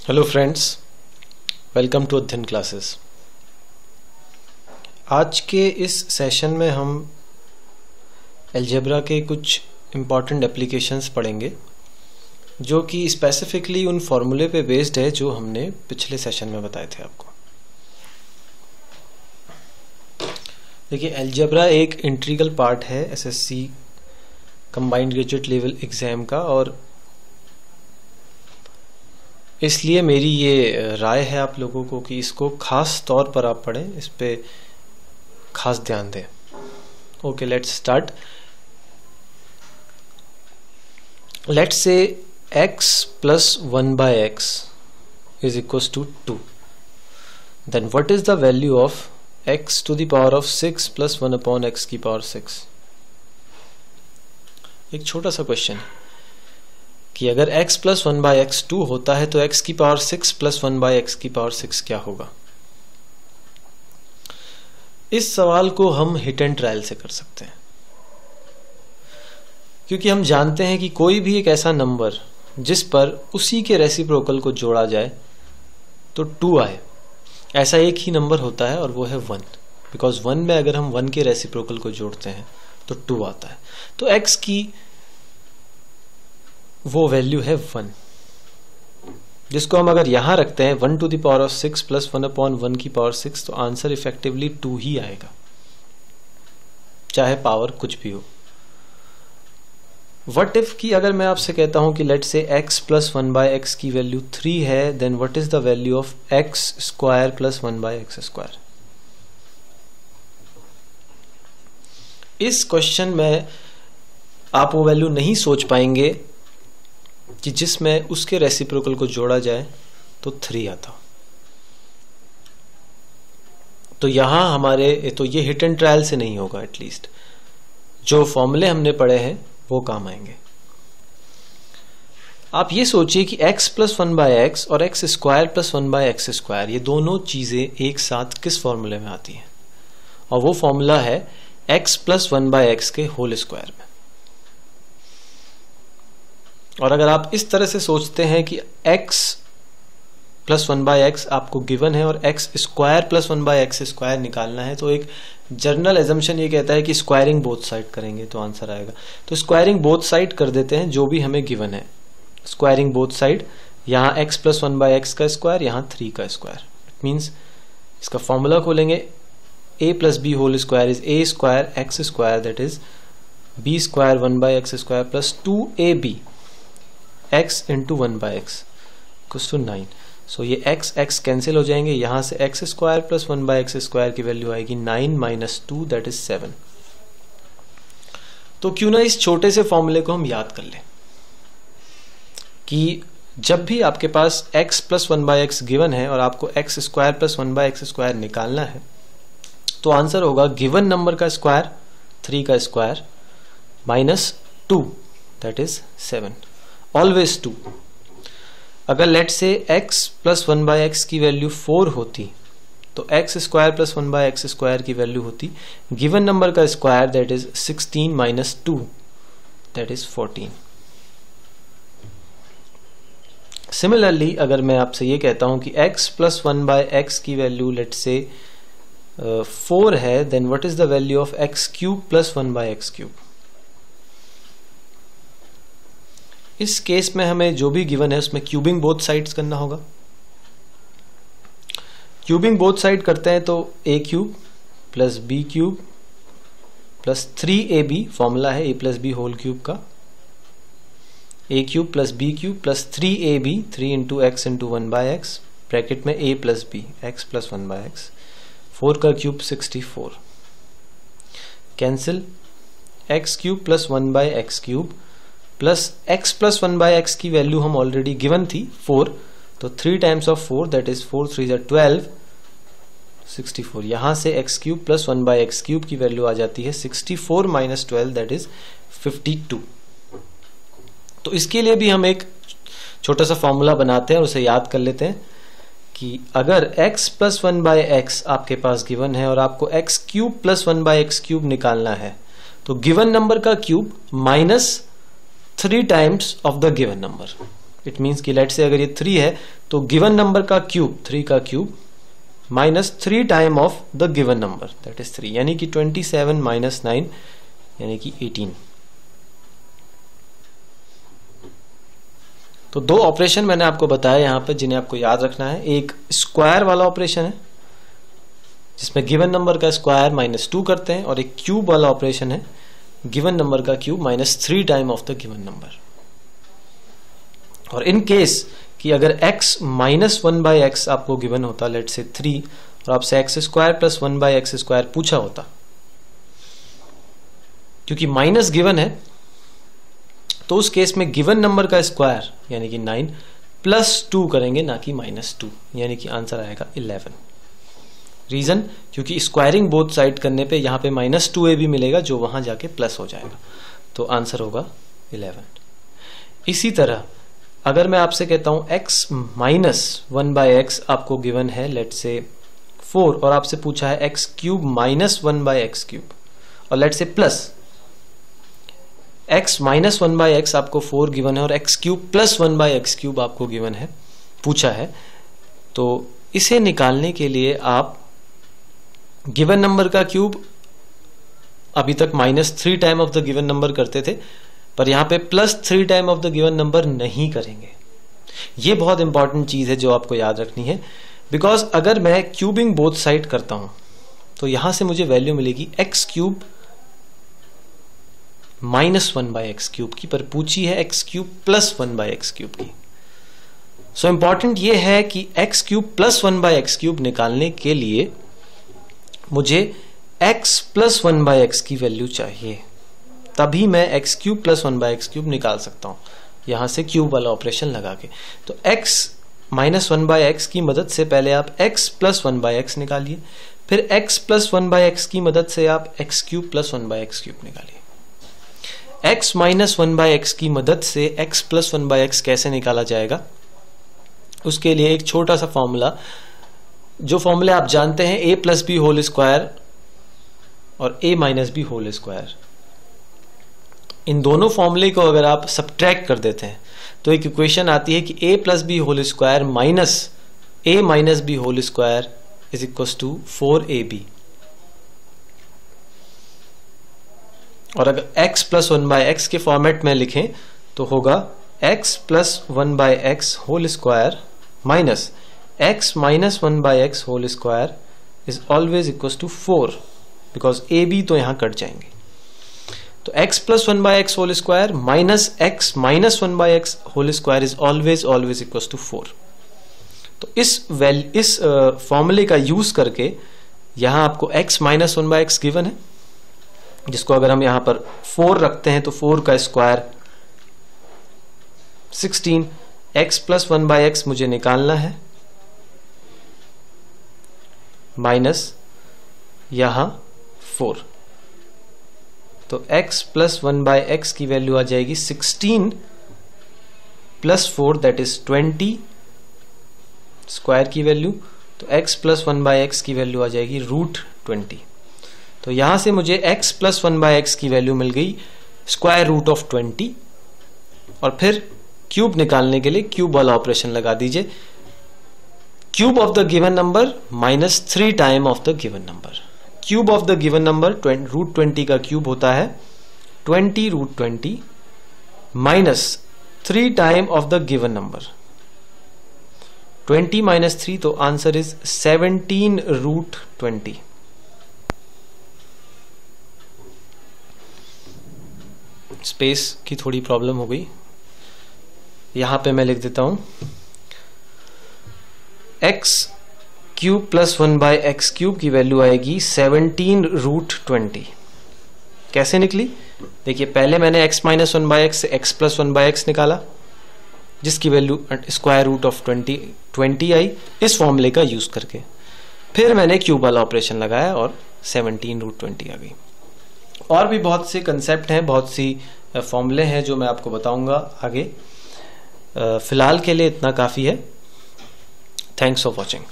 Hello friends, welcome to अध्ययन classes. आज के इस सेशन में हम अलजेब्रा के कुछ इम्पॉर्टेंट एप्लीकेशंस पढ़ेंगे जो कि स्पेसिफिकली उन फॉर्मूले पे बेस्ड है जो हमने पिछले सेशन में बताए थे आपको। देखिए, अलजेब्रा एक इंटीग्रल पार्ट है SSC combined graduate level exam का, और इसलिए मेरी ये राय है आप लोगों को कि इसको खास तौर पर आप पढ़ें, इस पे खास ध्यान दें। Okay, let's start. Let's say x plus 1 by x is equals to 2. Then what is the value of x to the power of 6 plus 1 upon x की पावर 6? एक छोटा सा क्वेश्चन है कि अगर x plus 1 by x 2 होता है तो x की पावर 6 plus 1 by x की पावर 6 क्या होगा? इस सवाल को हम हिट एंड ट्रायल से कर सकते हैं, क्योंकि हम जानते हैं कि कोई भी एक ऐसा नंबर जिस पर उसी के रेसिप्रोकल को जोड़ा जाए तो 2 आए, ऐसा एक ही नंबर होता है और वो है 1। बिकॉज 1 में अगर हम 1 के रेसिप्रोकल को जोड़ते हैं तो 2 आता है। तो x की वो वैल्यू है 1, जिसको हम अगर यहां रखते हैं 1 to the power of 6 plus 1 upon 1 की पावर 6, तो आंसर इफेक्टिवली 2 ही आएगा, चाहे पावर कुछ भी हो। व्हाट इफ की अगर मैं आपसे कहता हूं कि लेट से x plus 1 by x की वैल्यू 3 है, then what is the value of x square plus 1 by x square? इस क्वेश्चन में आप वो वैल्यू नहीं सोच पाएंगे कि जिसमें उसके रेसिप्रोकल को जोड़ा जाए तो 3 आता। तो यहां हमारे तो ये हिट एंड ट्रायल से नहीं होगा, एटलीस्ट जो फॉर्मूले हमने पढ़े हैं वो काम आएंगे। आप ये सोचिए कि x plus 1 by x और x square plus 1 by x square, ये दोनों चीजें एक साथ किस फॉर्मूले में आती हैं? और वो फॉर्मूला है x plus 1 by x के होल स्क्वायर में। और अगर आप इस तरह से सोचते हैं कि x प्लस 1 by x आपको गिवन है और x square plus 1 by x square निकालना है, तो एक जनरल एजम्पशन ये कहता है कि स्क्वायरिंग बोथ साइड करेंगे तो आंसर आएगा। तो स्क्वायरिंग बोथ साइड कर देते हैं जो भी हमें गिवन है। स्क्वायरिंग बोथ साइड, यहाँ x प्लस 1 by x का स्क्वायर, यहाँ 3 का स्क्वायर। इट मीन्स इसका फॉर्मूला खोलेंगे, a plus b whole square is a square x square, that is b square 1 by x square plus 2ab x into 1 by x equals to 9। So ये x cancel हो जाएंगे, यहां से x square plus 1 by x square की value आएगी 9 minus 2, that is 7। तो क्यों ना इस छोटे से फॉर्मूले को हम याद कर लें कि जब भी आपके पास x plus 1 by x given है और आपको x square plus 1 by x square निकालना है, तो आंसर होगा गिवन नंबर का स्क्वायर 3 का square minus 2, that is 7, always 2। अगर लेट से x प्लस 1 by x की वैल्यू 4 होती तो x square plus 1 by x square की वैल्यू होती गिवन नंबर का square, that is 16 minus 2, that is 14। Similarly अगर मैं आपसे ये कहता हूं कि x प्लस 1 by x की वैल्यू लेट से 4 है, then what is the value of x cube plus 1 by x cube? इस केस में हमें जो भी गिवन है उसमें क्यूबिंग बोथ साइड्स करना होगा। क्यूबिंग बोथ साइड करते हैं तो a cube plus b cube plus 3ab, formula है a plus b whole cube का, a cube plus b cube plus 3ab, 3 into x into 1 by x, bracket में a plus b, x plus 1 by x, 4 का cube 64, cancel, x cube plus 1 by x cube plus x plus 1 by x की value हम already given थी 4, तो 3 times of 4, that is 4 3 12, 64। यहां से x cube plus 1 by x cube की value आ जाती है 64 माइनस 12, दैट इज 52। तो इसके लिए भी हम एक छोटा सा फॉर्मूला बनाते हैं और उसे याद कर लेते हैं कि अगर x प्लस 1 by x आपके पास गिवन है और आपको x cube plus 1 by x cube निकालना है, तो गिवन नंबर का cube minus 3 times of the given number, it means कि लेट से अगर ये 3 है तो गिवन नंबर का क्यूब 3 का cube minus 3 time of the given number that is 3, यानी कि 27 माइनस 9 यानी कि 18। तो दो ऑपरेशन मैंने आपको बताया यहां पर जिन्हें आपको याद रखना है। एक स्क्वायर वाला ऑपरेशन है जिसमें गिवन नंबर का स्क्वायर -2 करते हैं, और एक क्यूब वाला ऑपरेशन है गिवन नंबर का cube -3 time of the given number. और इन केस कि अगर x -1/x आपको गिवन होता, लेट से 3, और आपसे x² + 1/x² पूछा होता, क्योंकि माइनस गिवन है तो उस केस में गिवन नंबर का स्क्वायर यानी कि 9 +2 करेंगे, ना कि -2, यानी कि आंसर आएगा 11। रीजन, क्योंकि स्क्वायरिंग बोथ साइड करने पे यहां पे -2a भी मिलेगा जो वहां जाके प्लस हो जाएगा, तो आंसर होगा 11। इसी तरह अगर मैं आपसे कहता हूं x -1/x आपको गिवन है लेट से 4, और आपसे पूछा है x³ -1/x³, और लेट से प्लस x -1/x आपको 4 गिवन है और x³ + 1/x³ आपको गिवन है, पूछा है, तो इसे निकालने के लिए आप गिवन नंबर का क्यूब अभी तक -3 time of the given number करते थे, पर यहां पे +3 time of the given number नहीं करेंगे। ये बहुत इंपॉर्टेंट चीज है जो आपको याद रखनी है, बिकॉज अगर मैं क्यूबिंग बोथ साइड करता हूं तो यहां से मुझे वैल्यू मिलेगी x³ -1/x³ की, पर पूछी है x³ + 1/x³ की। सो इंपॉर्टेंट ये है कि x³ + 1/x³ निकालने के लिए मुझे x + 1/x की वैल्यू चाहिए, तभी मैं x³ + 1/x³ निकाल सकता हूं यहां से क्यूब वाला ऑपरेशन लगा के। तो x -1/x की मदद से पहले आप x + 1/x निकालिए, फिर x + 1/x की मदद से आप x³ + 1/x³ निकालिए। x -1/x की मदद से x + 1/x कैसे निकाला जाएगा, उसके लिए एक छोटा सा फॉर्मूला, जो फॉर्मूले आप जानते हैं a + b² और a - b²। इन दोनों फॉर्मूले को अगर आप सब्ट्रैक्ट कर देते हैं तो एक इक्वेशन आती है कि a + b² - a - b² = 4ab। और अगर x + 1/x के फॉर्मेट में लिखें तो होगा x + 1/x² - x - 1/x² is always equals to 4, because a b तो यहां कट जाएंगे। तो x + 1/x² - x - 1/x² is always equals to 4। तो इस फॉर्मूले का यूज करके यहां आपको x - 1/x गिवन है, जिसको अगर हम यहां पर 4 रखते हैं तो 4 का स्क्वायर 16, x + 1/x मुझे निकालना है, माइनस यहां 4, तो x + 1/x की वैल्यू आ जाएगी 16 + 4 दैट इज 20 स्क्वायर की वैल्यू, तो x + 1/x की वैल्यू आ जाएगी √20। तो यहां से मुझे x + 1/x की वैल्यू मिल गई √20, और फिर क्यूब निकालने के लिए क्यूब वाला ऑपरेशन लगा दीजिए, cube of the given number -3 time of the given number. Cube of the given number √20 का क्यूब होता है 20 √20 -3 time of the given number, 20 - 3, तो आंसर इज 17 √20। स्पेस की थोड़ी प्रॉब्लम हो गई, यहां पे मैं लिख देता हूं x³ + 1/x³ की वैल्यू आएगी 17 √20। कैसे निकली देखिए, पहले मैंने x - 1/x से x + 1/x निकाला, जिसकी वैल्यू √20 आई इस फॉर्मूले का यूज करके, फिर मैंने क्यूब वाला ऑपरेशन लगाया और 17 √20 आ गई। और भी बहुत से कंसेप्ट हैं, बहुत सी फॉर्मूले हैं जो मैं आपको बताऊंगा आगे। फिलहाल के लिए इतना काफी है। Thanks for watching.